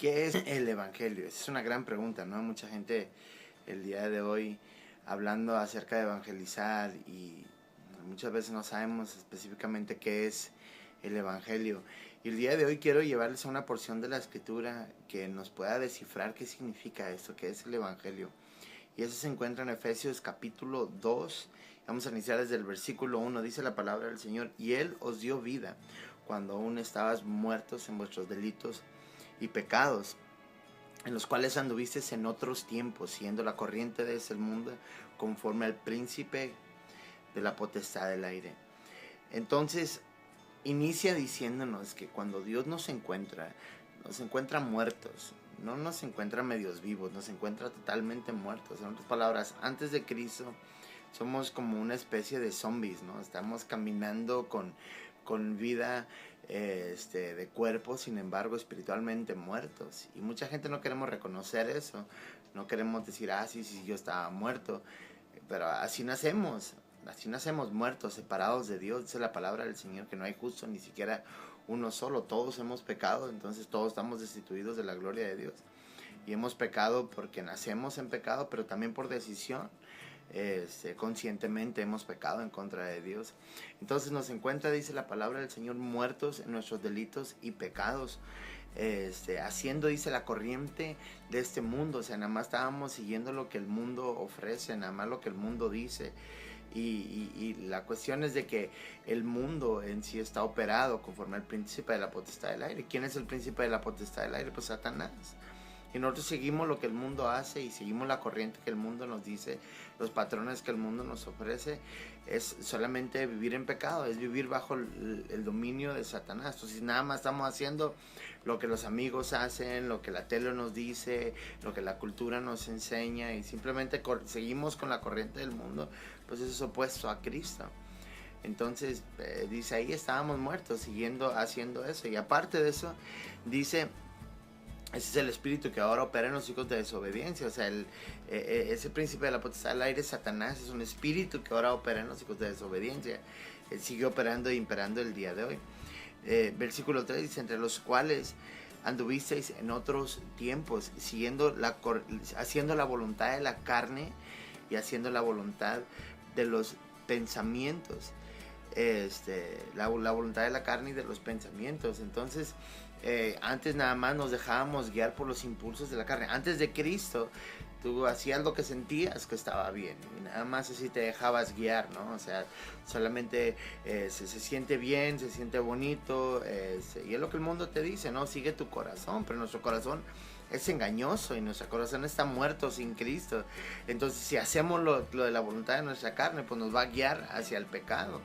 ¿Qué es el Evangelio? Esa es una gran pregunta, ¿no? Mucha gente el día de hoy hablando acerca de evangelizar y muchas veces no sabemos específicamente qué es el Evangelio. Y el día de hoy quiero llevarles a una porción de la Escritura que nos pueda descifrar qué significa esto, qué es el Evangelio. Y eso se encuentra en Efesios capítulo 2. Vamos a iniciar desde el versículo 1. Dice la palabra del Señor: y Él os dio vida cuando aún estabas muertos en vuestros delitos y pecados, en los cuales anduvisteis en otros tiempos, siguiendo la corriente de este mundo, conforme al príncipe de la potestad del aire. Entonces, inicia diciéndonos que cuando Dios nos encuentra muertos, no nos encuentra medios vivos, nos encuentra totalmente muertos. En otras palabras, antes de Cristo somos como una especie de zombies, ¿no? Estamos caminando con vida de cuerpo, sin embargo espiritualmente muertos. Y mucha gente no queremos reconocer eso, no queremos decir, sí, yo estaba muerto, pero así nacemos muertos, separados de Dios. Dice la palabra del Señor que no hay justo ni siquiera uno solo, todos hemos pecado, entonces todos estamos destituidos de la gloria de Dios. Y hemos pecado porque nacemos en pecado, pero también por decisión. Conscientemente hemos pecado en contra de Dios. Entonces nos encuentra, dice la palabra del Señor, muertos en nuestros delitos y pecados, haciendo, dice, la corriente de este mundo. O sea, nada más estábamos siguiendo lo que el mundo ofrece, nada más lo que el mundo dice. Y la cuestión es de que el mundo en sí está operado conforme al príncipe de la potestad del aire. ¿Quién es el príncipe de la potestad del aire? Pues Satanás. Y nosotros seguimos lo que el mundo hace y seguimos la corriente que el mundo nos dice, los patrones que el mundo nos ofrece. Es solamente vivir en pecado, es vivir bajo el dominio de Satanás. Entonces nada más estamos haciendo lo que los amigos hacen, lo que la tele nos dice, lo que la cultura nos enseña, y simplemente seguimos con la corriente del mundo, pues eso es opuesto a Cristo. Entonces dice, ahí estábamos muertos haciendo eso. Y aparte de eso, dice, ese es el espíritu que ahora opera en los hijos de desobediencia. O sea, ese príncipe de la potestad del aire, Satanás, es un espíritu que ahora opera en los hijos de desobediencia. Él sigue operando e imperando el día de hoy. Versículo 3 dice, entre los cuales anduvisteis en otros tiempos, haciendo la voluntad de la carne y haciendo la voluntad de los pensamientos. La voluntad de la carne y de los pensamientos. Entonces, antes nada más nos dejábamos guiar por los impulsos de la carne. Antes de Cristo, tú hacías lo que sentías que estaba bien y nada más así te dejabas guiar, ¿no? O sea, solamente se siente bien, se siente bonito, y es lo que el mundo te dice, ¿no? Sigue tu corazón, pero nuestro corazón es engañoso y nuestro corazón está muerto sin Cristo. Entonces, si hacemos lo de la voluntad de nuestra carne, pues nos va a guiar hacia el pecado.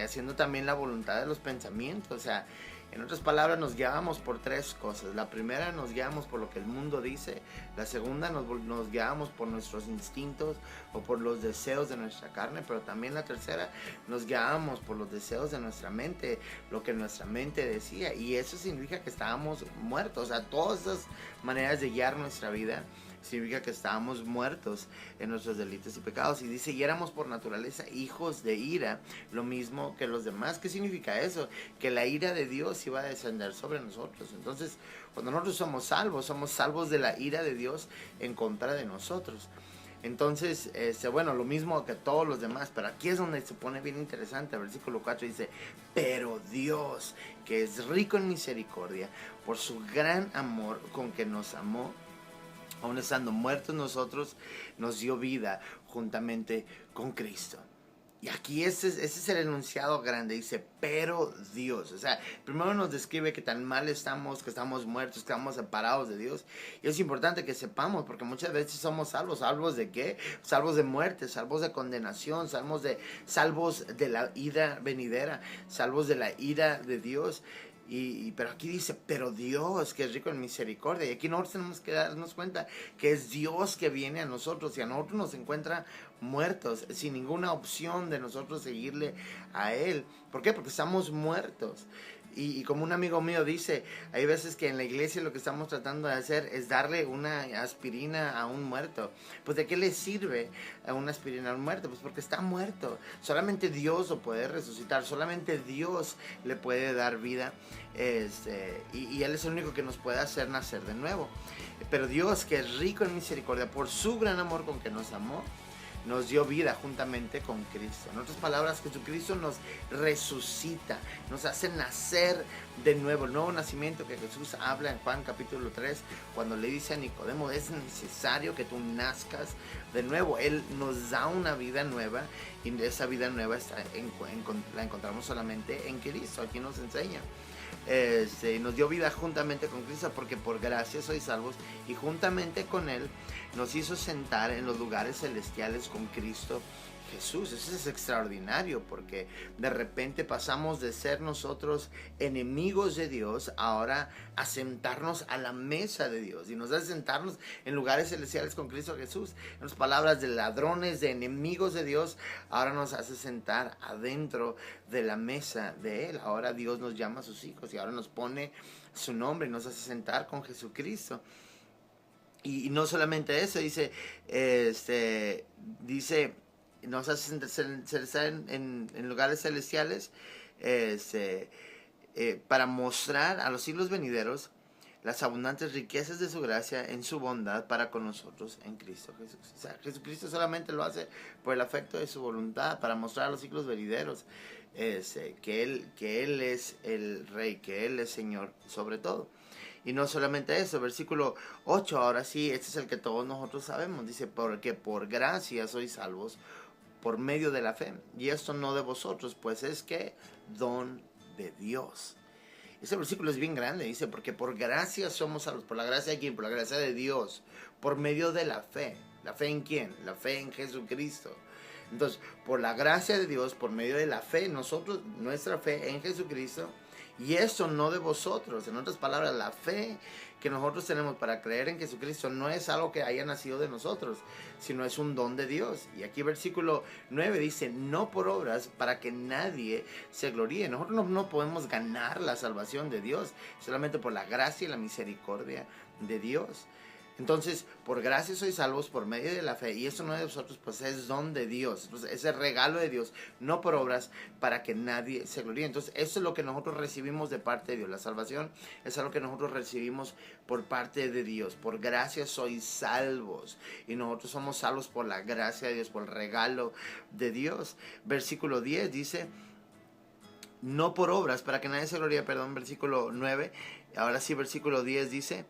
Haciendo también la voluntad de los pensamientos. O sea, en otras palabras, nos guiamos por tres cosas. La primera, nos guiamos por lo que el mundo dice. La segunda, nos guiamos por nuestros instintos o por los deseos de nuestra carne. Pero también la tercera, nos guiamos por los deseos de nuestra mente, lo que nuestra mente decía. Y eso significa que estábamos muertos. O sea, todas esas maneras de guiar nuestra vida significa que estábamos muertos en nuestros delitos y pecados. Y dice, y éramos por naturaleza hijos de ira, lo mismo que los demás. ¿Qué significa eso? Que la ira de Dios iba a descender sobre nosotros. Entonces, cuando nosotros somos salvos de la ira de Dios en contra de nosotros. Entonces, lo mismo que todos los demás, pero aquí es donde se pone bien interesante. El versículo 4 dice, pero Dios, que es rico en misericordia, por su gran amor con que nos amó, aún estando muertos nosotros, nos dio vida juntamente con Cristo. Y aquí ese es el enunciado grande, dice, pero Dios. O sea, primero nos describe que tan mal estamos, que estamos muertos, que estamos separados de Dios. Y es importante que sepamos, porque muchas veces somos salvos. ¿Salvos de qué? Salvos de muerte, salvos de condenación, salvos de la ira venidera, salvos de la ira de Dios. Pero aquí dice, pero Dios, que es rico en misericordia. Y aquí nosotros tenemos que darnos cuenta que es Dios que viene a nosotros y a nosotros nos encuentra muertos, sin ninguna opción de nosotros seguirle a Él. ¿Por qué? Porque estamos muertos. Y como un amigo mío dice, hay veces que en la iglesia lo que estamos tratando de hacer es darle una aspirina a un muerto. Pues ¿de qué le sirve a una aspirina a un muerto? Pues porque está muerto. Solamente Dios lo puede resucitar, solamente Dios le puede dar vida. Y Él es el único que nos puede hacer nacer de nuevo. Pero Dios, que es rico en misericordia, por su gran amor con que nos amó, nos dio vida juntamente con Cristo. En otras palabras, Jesucristo nos resucita, nos hace nacer de nuevo. El nuevo nacimiento que Jesús habla en Juan capítulo 3, cuando le dice a Nicodemo, es necesario que tú nazcas de nuevo. Él nos da una vida nueva, y esa vida nueva la encontramos solamente en Cristo. Aquí nos enseña. Nos dio vida juntamente con Cristo, porque por gracia sois salvos, y juntamente con Él nos hizo sentar en los lugares celestiales con Cristo Jesús. Eso es extraordinario, porque de repente pasamos de ser nosotros enemigos de Dios ahora a sentarnos a la mesa de Dios, y nos hace sentarnos en lugares celestiales con Cristo Jesús. En las palabras, de ladrones, de enemigos de Dios, ahora nos hace sentar adentro de la mesa de Él. Ahora Dios nos llama a sus hijos, y ahora nos pone su nombre y nos hace sentar con Jesucristo. Y no solamente eso, dice, nos hace sentar en lugares celestiales, para mostrar a los siglos venideros las abundantes riquezas de su gracia en su bondad para con nosotros en Cristo Jesús. O sea, Jesucristo solamente lo hace por el afecto de su voluntad, para mostrar a los siglos venideros que Él es el Rey, que Él es Señor sobre todo. Y no solamente eso, versículo 8, ahora sí, este es el que todos nosotros sabemos. Dice, porque por gracia sois salvos por medio de la fe. Y esto no de vosotros, pues es que don de Dios. Ese versículo es bien grande. Dice, porque por gracia somos salvos. ¿Por la gracia de quién? Por la gracia de Dios. Por medio de la fe. ¿La fe en quién? La fe en Jesucristo. Entonces, por la gracia de Dios, por medio de la fe, nosotros, nuestra fe en Jesucristo. Y eso no de vosotros. En otras palabras, la fe que nosotros tenemos para creer en Jesucristo no es algo que haya nacido de nosotros, sino es un don de Dios. Y aquí versículo 9 dice, no por obras, para que nadie se gloríe. Nosotros no podemos ganar la salvación de Dios, solamente por la gracia y la misericordia de Dios. Entonces, por gracia sois salvos por medio de la fe, y eso no es de vosotros, pues es don de Dios. Entonces, es el regalo de Dios, no por obras, para que nadie se gloríe. Entonces, eso es lo que nosotros recibimos de parte de Dios. La salvación es algo que nosotros recibimos por parte de Dios. Por gracia sois salvos, y nosotros somos salvos por la gracia de Dios, por el regalo de Dios. Versículo 10 dice, no por obras, para que nadie se gloríe, versículo 9. Ahora sí, versículo 10 dice,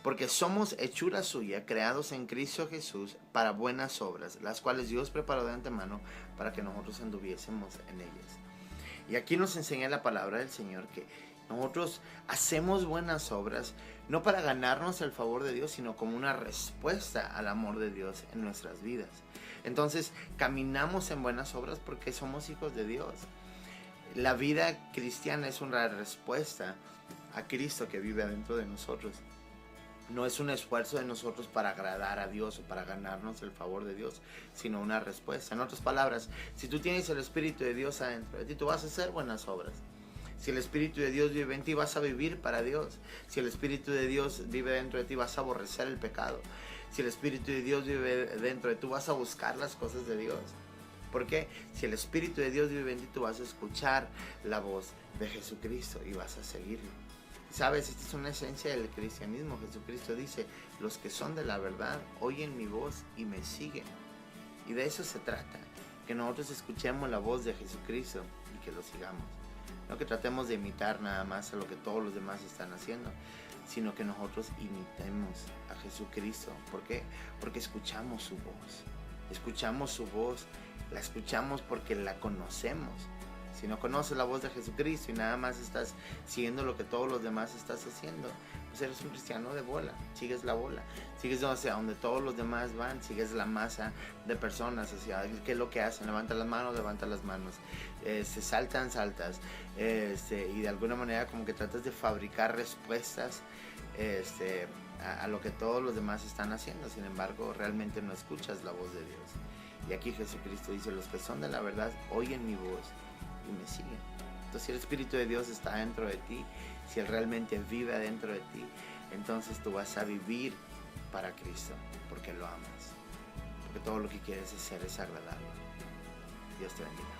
porque somos hechura suya, creados en Cristo Jesús para buenas obras, las cuales Dios preparó de antemano para que nosotros anduviésemos en ellas. Y aquí nos enseña la palabra del Señor que nosotros hacemos buenas obras no para ganarnos el favor de Dios, sino como una respuesta al amor de Dios en nuestras vidas. Entonces, caminamos en buenas obras porque somos hijos de Dios. La vida cristiana es una respuesta a Cristo que vive adentro de nosotros. No es un esfuerzo de nosotros para agradar a Dios o para ganarnos el favor de Dios, sino una respuesta. En otras palabras, si tú tienes el Espíritu de Dios adentro de ti, tú vas a hacer buenas obras. Si el Espíritu de Dios vive en ti, vas a vivir para Dios. Si el Espíritu de Dios vive dentro de ti, vas a aborrecer el pecado. Si el Espíritu de Dios vive dentro de ti, vas a buscar las cosas de Dios. ¿Por qué? Si el Espíritu de Dios vive en ti, tú vas a escuchar la voz de Jesucristo y vas a seguirlo. ¿Sabes? Esta es una esencia del cristianismo. Jesucristo dice, los que son de la verdad oyen mi voz y me siguen. Y de eso se trata, que nosotros escuchemos la voz de Jesucristo y que lo sigamos. No que tratemos de imitar nada más a lo que todos los demás están haciendo, sino que nosotros imitemos a Jesucristo. ¿Por qué? Porque escuchamos su voz. Escuchamos su voz, la escuchamos porque la conocemos. Si no conoces la voz de Jesucristo y nada más estás siguiendo lo que todos los demás estás haciendo, pues eres un cristiano de bola, sigues la bola, sigues hacia donde todos los demás van, sigues la masa de personas, hacia qué es lo que hacen, levanta las manos, saltas, y de alguna manera como que tratas de fabricar respuestas a lo que todos los demás están haciendo. Sin embargo, realmente no escuchas la voz de Dios. Y aquí Jesucristo dice, los que son de la verdad oyen mi voz y me siguen. Entonces, si el Espíritu de Dios está dentro de ti, si Él realmente vive adentro de ti, entonces tú vas a vivir para Cristo, porque lo amas, porque todo lo que quieres hacer es agradable. Dios te bendiga.